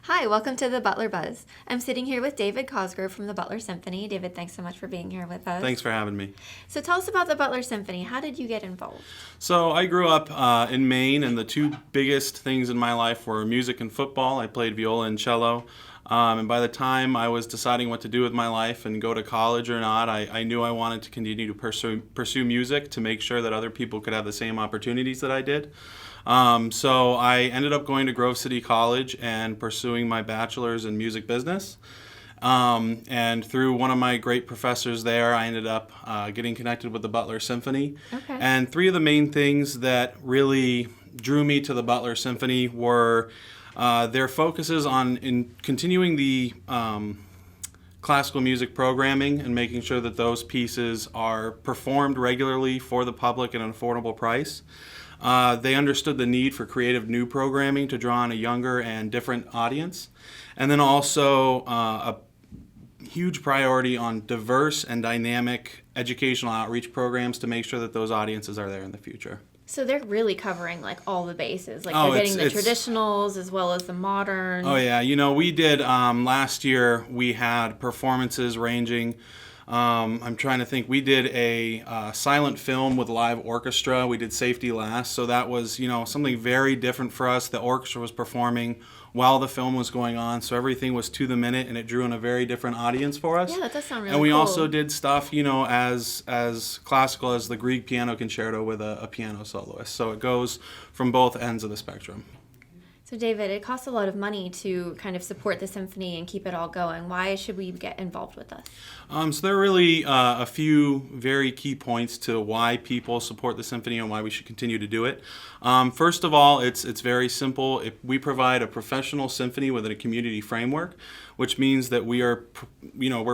Hi, welcome to the Butler Buzz. I'm sitting here with David Cosgrove from the Butler Symphony. David, thanks so much for being here with us. Thanks for having me. So tell us about the Butler Symphony. How did you get involved? So I grew up in Maine, and the two biggest things in my life were music and football. I played viola and cello. And by the time I was deciding what to do with my life and go to college or not, I knew I wanted to continue to pursue music to make sure that other people could have the same opportunities that I did. So I ended up going to Grove City College and pursuing my bachelor's in music business. And through one of my great professors there, I ended up getting connected with the Butler Symphony. Okay. And three of the main things that really drew me to the Butler Symphony were their focuses on continuing the classical music programming and making sure that those pieces are performed regularly for the public at an affordable price. They understood the need for creative new programming to draw on a younger and different audience. And then also a huge priority on diverse and dynamic educational outreach programs to make sure that those audiences are there in the future. So they're really covering like all the bases. Like Oh, they're getting the it's- traditionals as well as the modern. Oh yeah, we did last year. We had performances ranging. I'm trying to think. We did a silent film with live orchestra. We did Safety Last, so that was something very different for us. The orchestra was performing while the film was going on, so everything was to the minute, and it drew in a very different audience for us. Yeah, that does sound really And we cool. also did stuff, as classical as the Grieg Piano Concerto with a piano soloist. So it goes from both ends of the spectrum. So David, it costs a lot of money to kind of support the symphony and keep it all going. Why should we get involved with us? So there are really a few very key points to why people support the symphony and why we should continue to do it. First of all, it's very simple. We provide a professional symphony within a community framework, which means that we're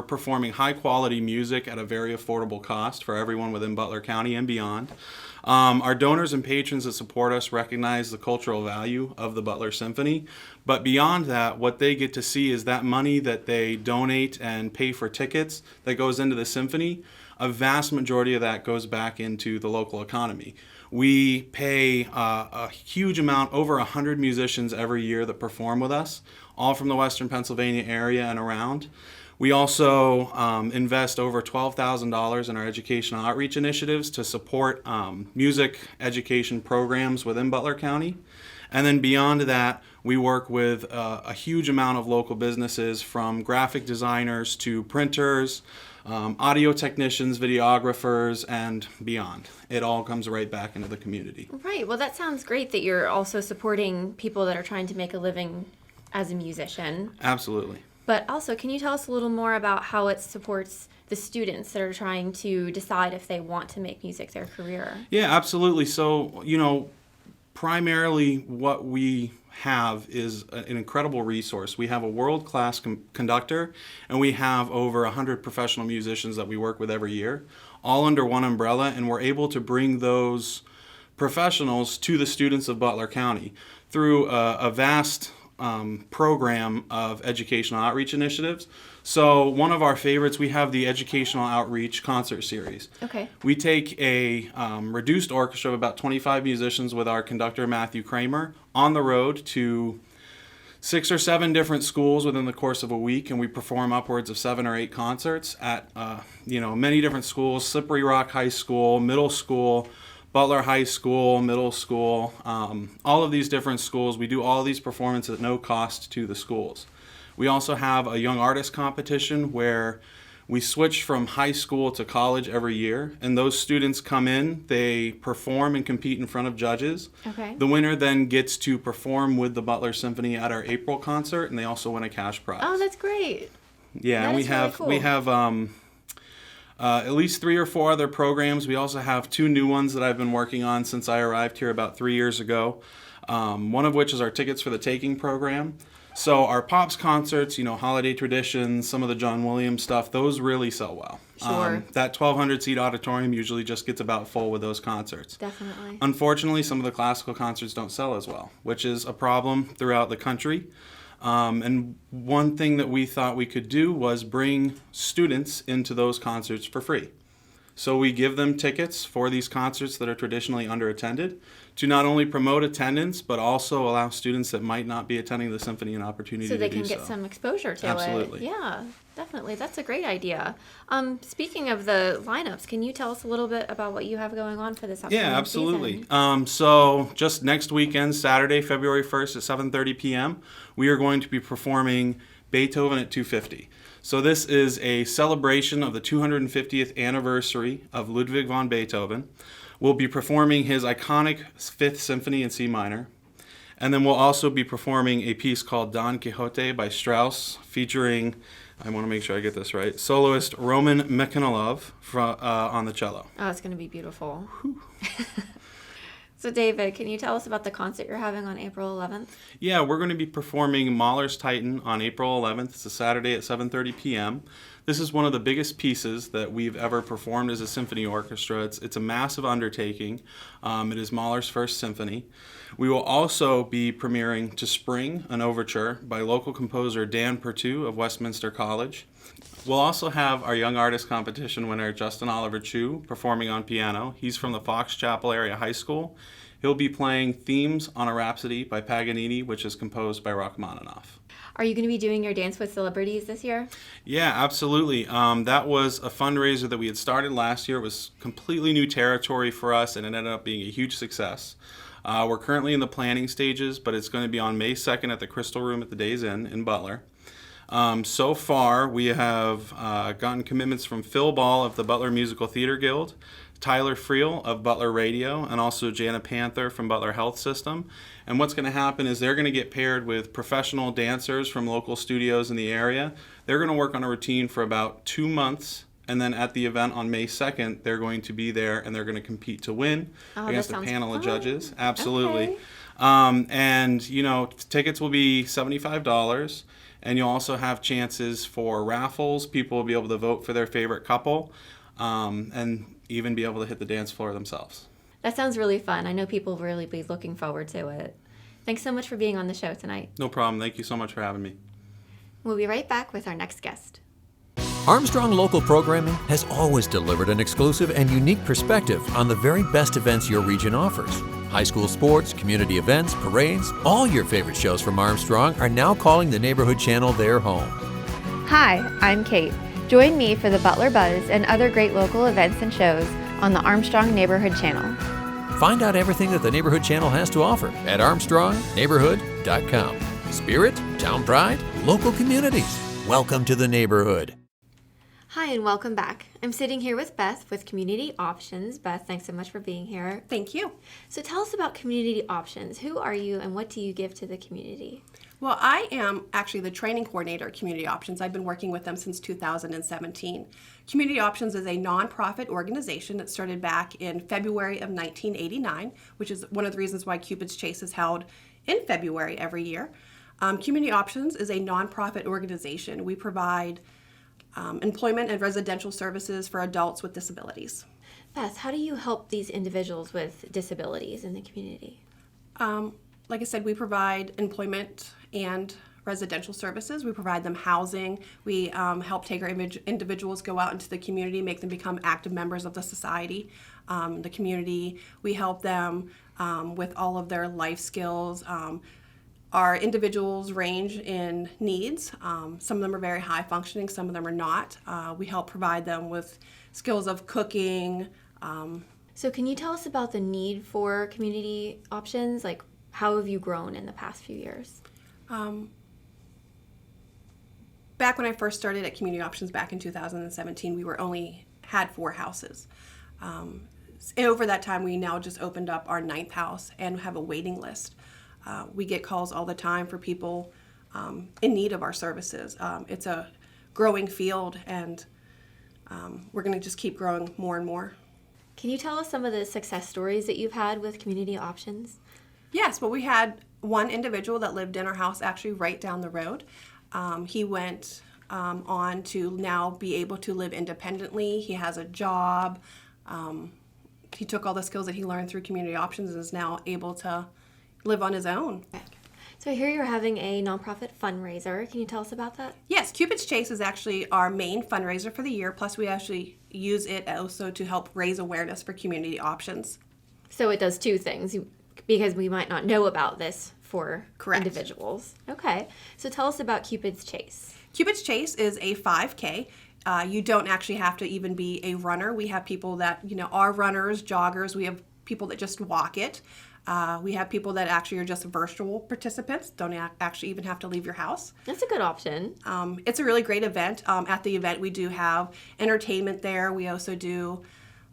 performing high quality music at a very affordable cost for everyone within Butler County and beyond. Our donors and patrons that support us recognize the cultural value of the Butler Symphony, but beyond that, what they get to see is that money that they donate and pay for tickets that goes into the symphony, a vast majority of that goes back into the local economy. We pay a huge amount, over 100 musicians every year that perform with us, all from the Western Pennsylvania area and around. We also invest over $12,000 in our educational outreach initiatives to support music education programs within Butler County. And then beyond that, we work with a huge amount of local businesses, from graphic designers to printers, audio technicians, videographers, and beyond. It all comes right back into the community. Right. Well, that sounds great that you're also supporting people that are trying to make a living as a musician. Absolutely. But also, can you tell us a little more about how it supports the students that are trying to decide if they want to make music their career? Yeah, absolutely. So, primarily what we have is an incredible resource. We have a world-class conductor, and we have over 100 professional musicians that we work with every year, all under one umbrella, and we're able to bring those professionals to the students of Butler County through a vast program of educational outreach initiatives. So one of our favorites, we have the Educational Outreach Concert Series. Okay. We take a reduced orchestra of about 25 musicians with our conductor, Matthew Kramer, on the road to 6 or 7 different schools within the course of a week, and we perform upwards of 7 or 8 concerts at many different schools: Slippery Rock High School, middle school, Butler High School, middle school, all of these different schools. We do all these performances at no cost to the schools. We also have a young artist competition where we switch from high school to college every year, and those students come in, they perform and compete in front of judges. Okay. The winner then gets to perform with the Butler Symphony at our April concert, and they also win a cash prize. Oh, that's great. Yeah, That and is really cool. we have at least 3 or 4 other programs. We also have 2 new ones that I've been working on since I arrived here about 3 years ago. One of which is our Tickets for the Taking program. So our Pops concerts, holiday traditions, some of the John Williams stuff, those really sell well. Sure. That 1,200 seat auditorium usually just gets about full with those concerts. Definitely. Unfortunately, some of the classical concerts don't sell as well, which is a problem throughout the country. And one thing that we thought we could do was bring students into those concerts for free. So we give them tickets for these concerts that are traditionally underattended to not only promote attendance, but also allow students that might not be attending the symphony an opportunity So to they do can so. get some exposure to Absolutely. it. Yeah, definitely. That's a great idea. Speaking of the lineups, can you tell us a little bit about what you have going on for this upcoming Yeah, absolutely. season? So just next weekend, Saturday, February 1st at 7:30 p.m., we are going to be performing Beethoven at 250. So this is a celebration of the 250th anniversary of Ludwig van Beethoven. We'll be performing his iconic Fifth Symphony in C minor. And then we'll also be performing a piece called Don Quixote by Strauss, featuring, I want to make sure I get this right, soloist Roman Mikhailov on the cello. Oh, it's going to be beautiful. So, David, can you tell us about the concert you're having on April 11th? Yeah, we're going to be performing Mahler's Titan on April 11th. It's a Saturday at 7:30 p.m. This is one of the biggest pieces that we've ever performed as a symphony orchestra. It's a massive undertaking. It is Mahler's first symphony. We will also be premiering To Spring, an overture by local composer Dan Pertu of Westminster College. We'll also have our Young Artist Competition winner, Justin Oliver Chu, performing on piano. He's from the Fox Chapel area high school. He'll be playing Themes on a Rhapsody by Paganini, which is composed by Rachmaninoff. Are you going to be doing your Dance with Celebrities this year? Yeah, absolutely. That was a fundraiser that we had started last year. It was completely new territory for us, and it ended up being a huge success. We're currently in the planning stages, but it's going to be on May 2nd at the Crystal Room at the Days Inn in Butler. So far, we have gotten commitments from Phil Ball of the Butler Musical Theater Guild, Tyler Friel of Butler Radio, and also Jana Panther from Butler Health System. And what's going to happen is they're going to get paired with professional dancers from local studios in the area. They're going to work on a routine for about 2 months, and then at the event on May 2nd, they're going to be there and they're going to compete to win against a panel of judges. Absolutely. Okay. And, you know, tickets will be $75. And you'll also have chances for raffles. People will be able to vote for their favorite couple and even be able to hit the dance floor themselves. That sounds really fun. I know people will really be looking forward to it. Thanks so much for being on the show tonight. No problem. Thank you so much for having me. We'll be right back with our next guest. Armstrong Local Programming has always delivered an exclusive and unique perspective on the very best events your region offers. High school sports, community events, parades, all your favorite shows from Armstrong are now calling the Neighborhood Channel their home. Hi, I'm Kate. Join me for the Butler Buzz and other great local events and shows on the Armstrong Neighborhood Channel. Find out everything that the Neighborhood Channel has to offer at armstrongneighborhood.com. Spirit, town pride, local communities. Welcome to the neighborhood. Hi, and welcome back. I'm sitting here with Beth with Community Options. Beth, thanks so much for being here. Thank you. So tell us about Community Options. Who are you and what do you give to the community? Well, I am actually the training coordinator at Community Options. I've been working with them since 2017. Community Options is a nonprofit organization that started back in February of 1989, which is one of the reasons why Cupid's Chase is held in February every year. Community Options is a nonprofit organization. We provide employment and residential services for adults with disabilities. Beth, how do you help these individuals with disabilities in the community? Like I said, we provide employment and residential services. We provide them housing. We help take our individuals go out into the community, make them become active members of the society, the community. We help them with all of their life skills. Our individuals range in needs. Some of them are very high functioning, some of them are not. We help provide them with skills of cooking. So can you tell us about the need for Community Options? Like, how have you grown in the past few years? Back when I first started at Community Options back in 2017, we had 4 houses. And over that time, we now just opened up our 9th house and have a waiting list. We get calls all the time for people in need of our services. It's a growing field, and we're going to just keep growing more and more. Can you tell us some of the success stories that you've had with Community Options? Yes, well, we had one individual that lived in our house actually right down the road. He went on to now be able to live independently. He has a job. He took all the skills that he learned through Community Options and is now able to live on his own. So I hear you're having a nonprofit fundraiser. Can you tell us about that? Yes, Cupid's Chase is actually our main fundraiser for the year, plus we actually use it also to help raise awareness for Community Options. So it does 2 things. because we might not know about this for Correct. individuals. Okay. So tell us about Cupid's Chase. Cupid's Chase is a 5K. You don't actually have to even be a runner. We have people that, are runners, joggers. We have people that just walk it. We have people that actually are just virtual participants, don't actually even have to leave your house. That's a good option. It's a really great event. At the event, we do have entertainment there. We also do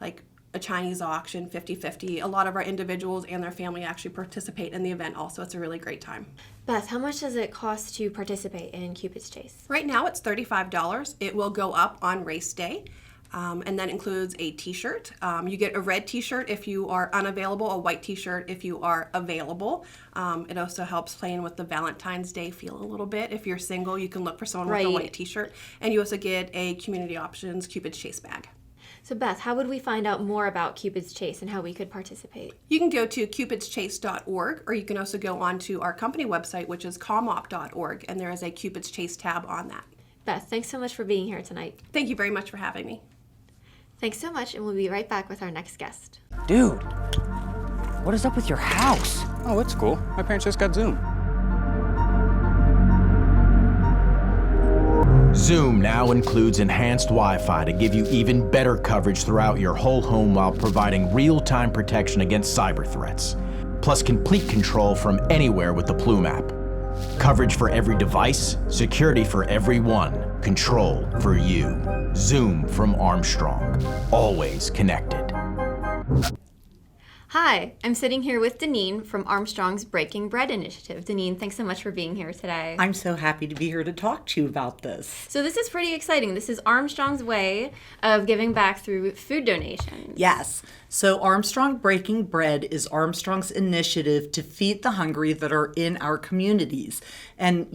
like a Chinese auction, 50-50. A lot of our individuals and their family actually participate in the event also. It's a really great time. Beth, how much does it cost to participate in Cupid's Chase? Right now, it's $35. It will go up on race day. And that includes a t-shirt. You get a red t-shirt if you are unavailable, a white t-shirt if you are available. It also helps playing with the Valentine's Day feel a little bit. If you're single, you can look for someone with a white t-shirt. And you also get a Community Options Cupid's Chase bag. So Beth, how would we find out more about Cupid's Chase and how we could participate? You can go to cupidschase.org, or you can also go on to our company website, which is comop.org, and there is a Cupid's Chase tab on that. Beth, thanks so much for being here tonight. Thank you very much for having me. Thanks so much, and we'll be right back with our next guest. Dude, what is up with your house? Oh, it's cool. My parents just got Zoom. Zoom now includes enhanced Wi-Fi to give you even better coverage throughout your whole home while providing real-time protection against cyber threats. Plus complete control from anywhere with the Plume app. Coverage for every device, security for everyone, control for you. Zoom from Armstrong. Always connected. Hi, I'm sitting here with Deneen from Armstrong's Breaking Bread initiative. Deneen, thanks so much for being here today. I'm so happy to be here to talk to you about this. So this is pretty exciting. This is Armstrong's way of giving back through food donations. Yes. So Armstrong Breaking Bread is Armstrong's initiative to feed the hungry that are in our communities. And,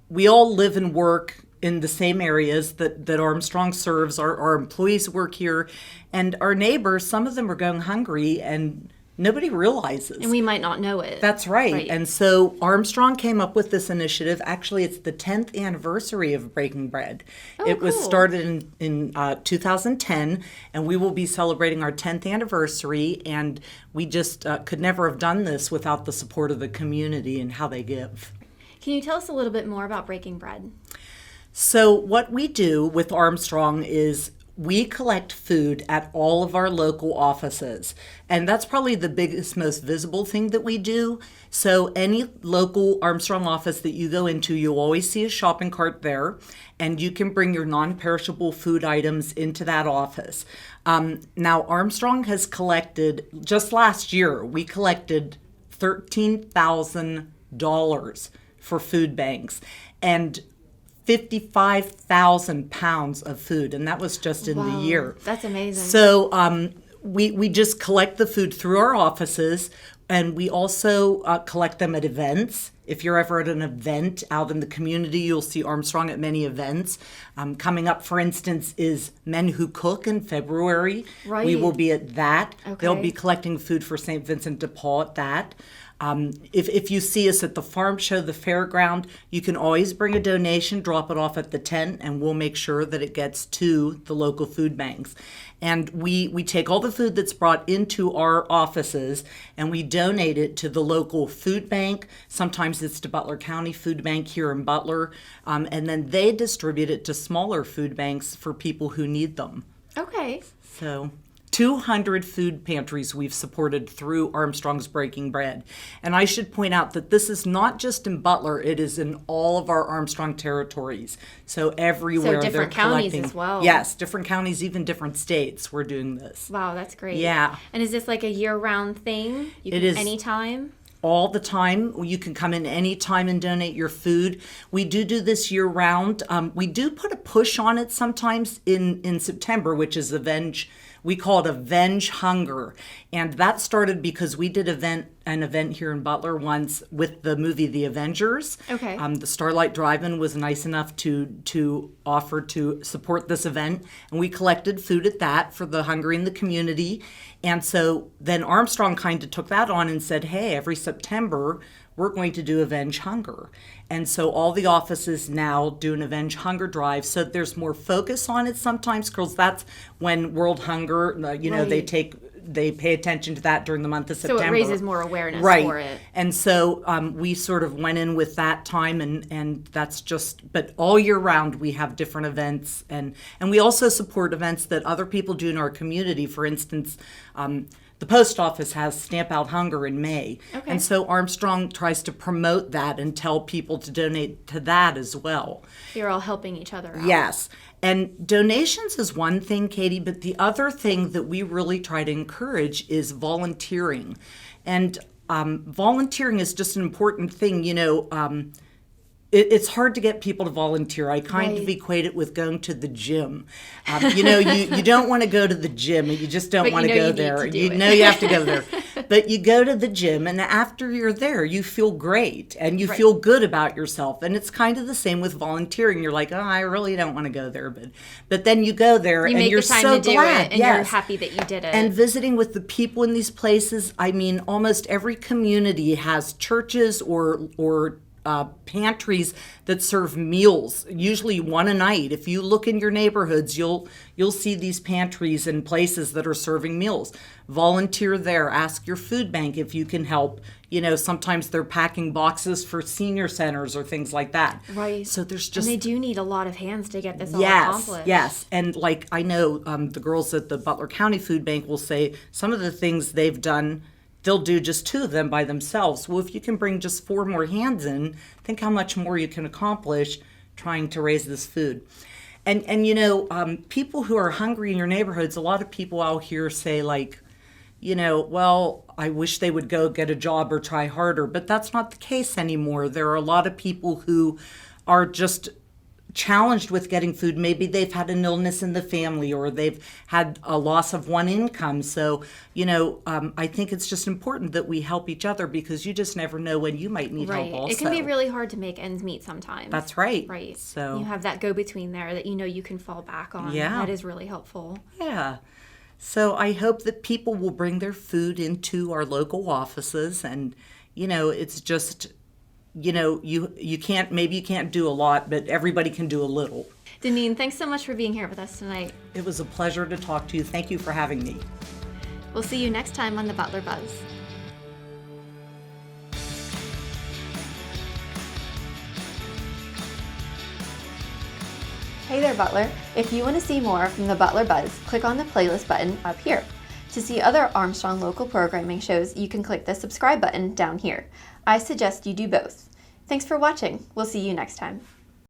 we all live and work in the same areas that Armstrong serves. Our employees work here, and our neighbors, some of them are going hungry, and nobody realizes. And we might not know it. That's right. And so Armstrong came up with this initiative. Actually, it's the 10th anniversary of Breaking Bread. It was started in 2010, and we will be celebrating our 10th anniversary, and we just could never have done this without the support of the community and how they give. Can you tell us a little bit more about Breaking Bread? So what we do with Armstrong is we collect food at all of our local offices. And that's probably the biggest, most visible thing that we do. So any local Armstrong office that you go into, you'll always see a shopping cart there. And you can bring your non-perishable food items into that office. Now, Armstrong has collected, just last year, we collected $13,000 for food banks. And 55,000 pounds of food, and that was just in the year. That's amazing. So we just collect the food through our offices, and we also collect them at events. If you're ever at an event out in the community, you'll see Armstrong at many events. Coming up, for instance, is Men Who Cook in February. Right. We will be at that. Okay. They'll be collecting food for St. Vincent de Paul at that. If you see us at the farm show, the fairground, you can always bring a donation, drop it off at the tent, and we'll make sure that it gets to the local food banks. And we take all the food that's brought into our offices and we donate it to the local food bank. Sometimes it's to Butler County Food Bank here in Butler. And then they distribute it to smaller food banks for people who need them. Okay. So 200 food pantries we've supported through Armstrong's Breaking Bread. And I should point out that this is not just in Butler, it is in all of our Armstrong territories. So everywhere So different they're counties collecting. as well. Yes, different counties, even different states, we're doing this. Wow, that's great. Yeah. And is this like a year-round thing? You It can is. Anytime? All the time. You can come in any time and donate your food. We do this year round. We do put a push on it sometimes in September, which is we call it Avenge Hunger. And that started because we did an event here in Butler once with the movie The Avengers. Okay. The Starlight Drive-In was nice enough to offer to support this event. And we collected food at that for the hungry in the community. And so then Armstrong kind of took that on and said, hey, every September, we're going to do Avenge Hunger. And so all the offices now do an Avenge Hunger drive. So there's more focus on it sometimes, because that's when World Hunger, they take they pay attention to that during the month of September. So it raises more awareness right. for it. And so we sort of went in with that time, and that's just, but all year round we have different events, and we also support events that other people do in our community. For instance, the post office has Stamp Out Hunger in May. Okay. And so Armstrong tries to promote that and tell people to donate to that as well. You're all helping each other out. Yes. And donations is one thing, Katie, but the other thing that we really try to encourage is volunteering. And volunteering is just an important thing. You know, it's hard to get people to volunteer. I kind of equate it with going to the gym. You know, you don't want to go to the gym, and you just don't want to go there. You know you have to go there. But you go to the gym, and after you're there, you feel great, and you feel good about yourself. And it's kind of the same with volunteering. You're like, oh, I really don't want to go there. But then you go there, and you're so glad. You make the time to do it, and you're happy that you did it. And visiting with the people in these places, I mean, almost every community has churches or pantries that serve meals, usually one a night. If you look in your neighborhoods, you'll see these pantries and places that are serving meals. Volunteer there. Ask your food bank if you can help. You know, sometimes they're packing boxes for senior centers or things like that. Right. So there's just... And they do need a lot of hands to get this all accomplished. Yes. And like I know the girls at the Butler County Food Bank will say some of the things they've done, they'll do just 2 of them by themselves. Well, if you can bring just 4 more hands in, think how much more you can accomplish trying to raise this food. And you know, people who are hungry in your neighborhoods, a lot of people out here say like, you know, well, I wish they would go get a job or try harder, but that's not the case anymore. There are a lot of people who are just challenged with getting food. Maybe they've had an illness in the family, or they've had a loss of one income. So, you know, I think it's just important that we help each other, because you just never know when you might need help also. It can be really hard to make ends meet sometimes. That's right. Right. So you have that go-between there that you know you can fall back on. Yeah. That is really helpful. Yeah. So I hope that people will bring their food into our local offices, and, you know, it's just... You know, you can't do a lot, but everybody can do a little. Deneen, thanks so much for being here with us tonight. It was a pleasure to talk to you. Thank you for having me. We'll see you next time on the Butler Buzz. Hey there, Butler. If you want to see more from the Butler Buzz, click on the playlist button up here. To see other Armstrong local programming shows, you can click the subscribe button down here. I suggest you do both. Thanks for watching. We'll see you next time.